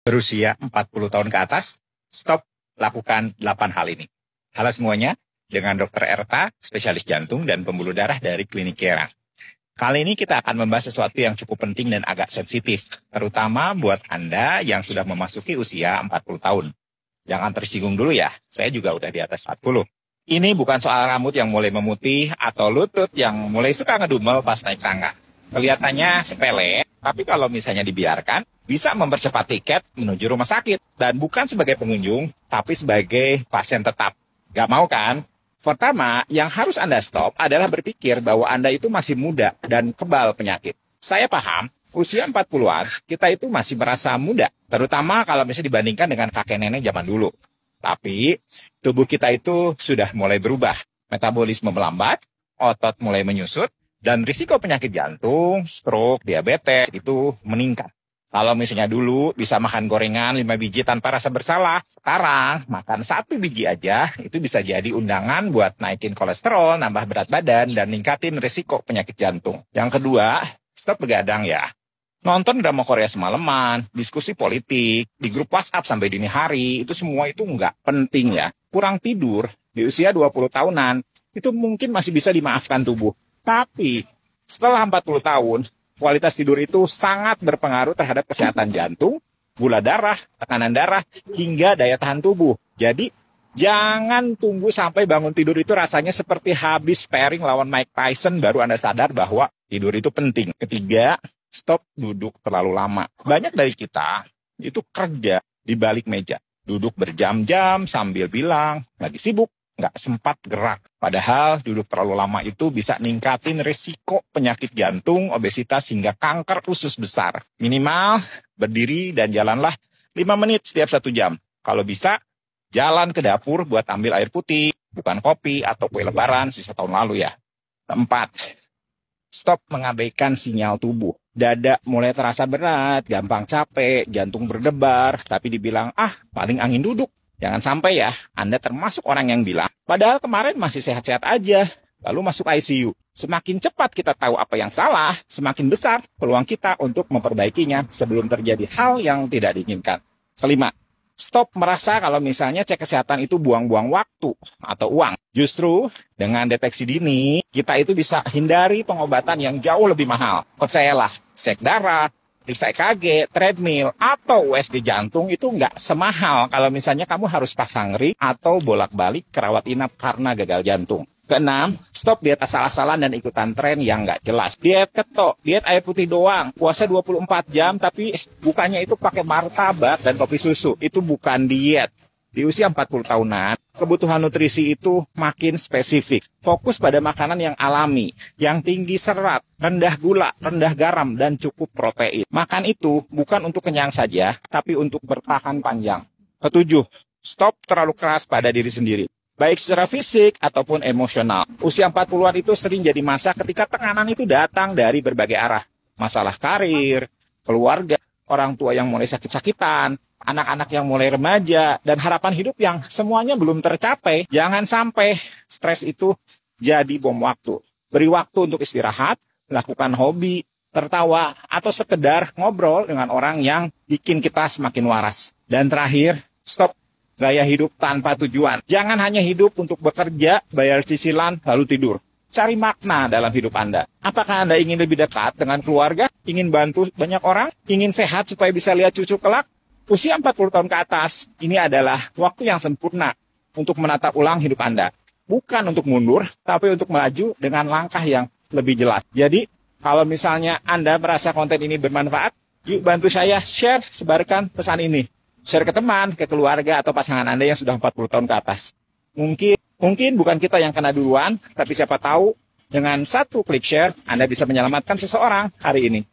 berusia 40 tahun ke atas, stop lakukan 8 hal ini. Halo semuanya, dengan Dr. Erta, spesialis jantung dan pembuluh darah dari Klinik Kera. Kali ini kita akan membahas sesuatu yang cukup penting dan agak sensitif, terutama buat Anda yang sudah memasuki usia 40 tahun. Jangan tersinggung dulu ya, saya juga udah di atas 40. Ini bukan soal rambut yang mulai memutih atau lutut yang mulai suka ngedumel pas naik tangga. Kelihatannya sepele, tapi kalau misalnya dibiarkan, bisa mempercepat tiket menuju rumah sakit. Dan bukan sebagai pengunjung, tapi sebagai pasien tetap. Gak mau kan? Pertama, yang harus Anda stop adalah berpikir bahwa Anda itu masih muda dan kebal penyakit. Saya paham, usia 40-an, kita itu masih merasa muda. Terutama kalau misalnya dibandingkan dengan kakek nenek zaman dulu. Tapi, tubuh kita itu sudah mulai berubah. Metabolisme melambat, otot mulai menyusut, dan risiko penyakit jantung, stroke, diabetes itu meningkat. Kalau misalnya dulu bisa makan gorengan 5 biji tanpa rasa bersalah, sekarang makan 1 biji aja itu bisa jadi undangan buat naikin kolesterol, nambah berat badan, dan ningkatin risiko penyakit jantung. Yang kedua, stop begadang ya. Nonton drama Korea semalaman, diskusi politik, di grup WhatsApp sampai dini hari, itu semua itu nggak penting ya. Kurang tidur di usia 20 tahunan, itu mungkin masih bisa dimaafkan tubuh. Tapi setelah 40 tahun, kualitas tidur itu sangat berpengaruh terhadap kesehatan jantung, gula darah, tekanan darah, hingga daya tahan tubuh. Jadi, jangan tunggu sampai bangun tidur itu rasanya seperti habis sparring lawan Mike Tyson baru Anda sadar bahwa tidur itu penting. Ketiga, stop duduk terlalu lama. Banyak dari kita itu kerja di balik meja. Duduk berjam-jam sambil bilang, lagi sibuk. Nggak sempat gerak. Padahal duduk terlalu lama itu bisa ningkatin risiko penyakit jantung, obesitas, hingga kanker usus besar. Minimal berdiri dan jalanlah 5 menit setiap 1 jam. Kalau bisa, jalan ke dapur buat ambil air putih, bukan kopi atau kue lebaran sisa tahun lalu ya. 4. Stop mengabaikan sinyal tubuh. Dada mulai terasa berat, gampang capek, jantung berdebar, tapi dibilang, paling angin duduk. Jangan sampai ya, Anda termasuk orang yang bilang, padahal kemarin masih sehat-sehat aja, lalu masuk ICU. Semakin cepat kita tahu apa yang salah, semakin besar peluang kita untuk memperbaikinya sebelum terjadi hal yang tidak diinginkan. Kelima, stop merasa kalau misalnya cek kesehatan itu buang-buang waktu atau uang. Justru dengan deteksi dini, kita itu bisa hindari pengobatan yang jauh lebih mahal. Percayalah, cek darah, periksa EKG, treadmill, atau USG jantung itu nggak semahal kalau misalnya kamu harus pasang ring atau bolak-balik kerawat inap karena gagal jantung. Keenam, stop diet asal-asalan dan ikutan tren yang nggak jelas. Diet keto, diet air putih doang, puasa 24 jam tapi bukannya itu pakai martabak dan kopi susu. Itu bukan diet. Di usia 40 tahunan, kebutuhan nutrisi itu makin spesifik. Fokus pada makanan yang alami, yang tinggi serat, rendah gula, rendah garam, dan cukup protein. Makan itu bukan untuk kenyang saja, tapi untuk bertahan panjang. Ketujuh, stop terlalu keras pada diri sendiri. Baik secara fisik ataupun emosional. Usia 40-an itu sering jadi masa ketika tekanan itu datang dari berbagai arah. Masalah karir, keluarga, orang tua yang mulai sakit-sakitan, anak-anak yang mulai remaja, dan harapan hidup yang semuanya belum tercapai. Jangan sampai stres itu jadi bom waktu. Beri waktu untuk istirahat, lakukan hobi, tertawa, atau sekedar ngobrol dengan orang yang bikin kita semakin waras. Dan terakhir, stop gaya hidup tanpa tujuan. Jangan hanya hidup untuk bekerja, bayar cicilan, lalu tidur. Cari makna dalam hidup Anda. Apakah Anda ingin lebih dekat dengan keluarga? Ingin bantu banyak orang? Ingin sehat supaya bisa lihat cucu kelak? Usia 40 tahun ke atas, ini adalah waktu yang sempurna untuk menata ulang hidup Anda. Bukan untuk mundur, tapi untuk melaju dengan langkah yang lebih jelas. Jadi, kalau misalnya Anda merasa konten ini bermanfaat, yuk bantu saya share, sebarkan pesan ini. Share ke teman, ke keluarga, atau pasangan Anda yang sudah 40 tahun ke atas. Mungkin bukan kita yang kena duluan, tapi siapa tahu dengan 1 klik share, Anda bisa menyelamatkan seseorang hari ini.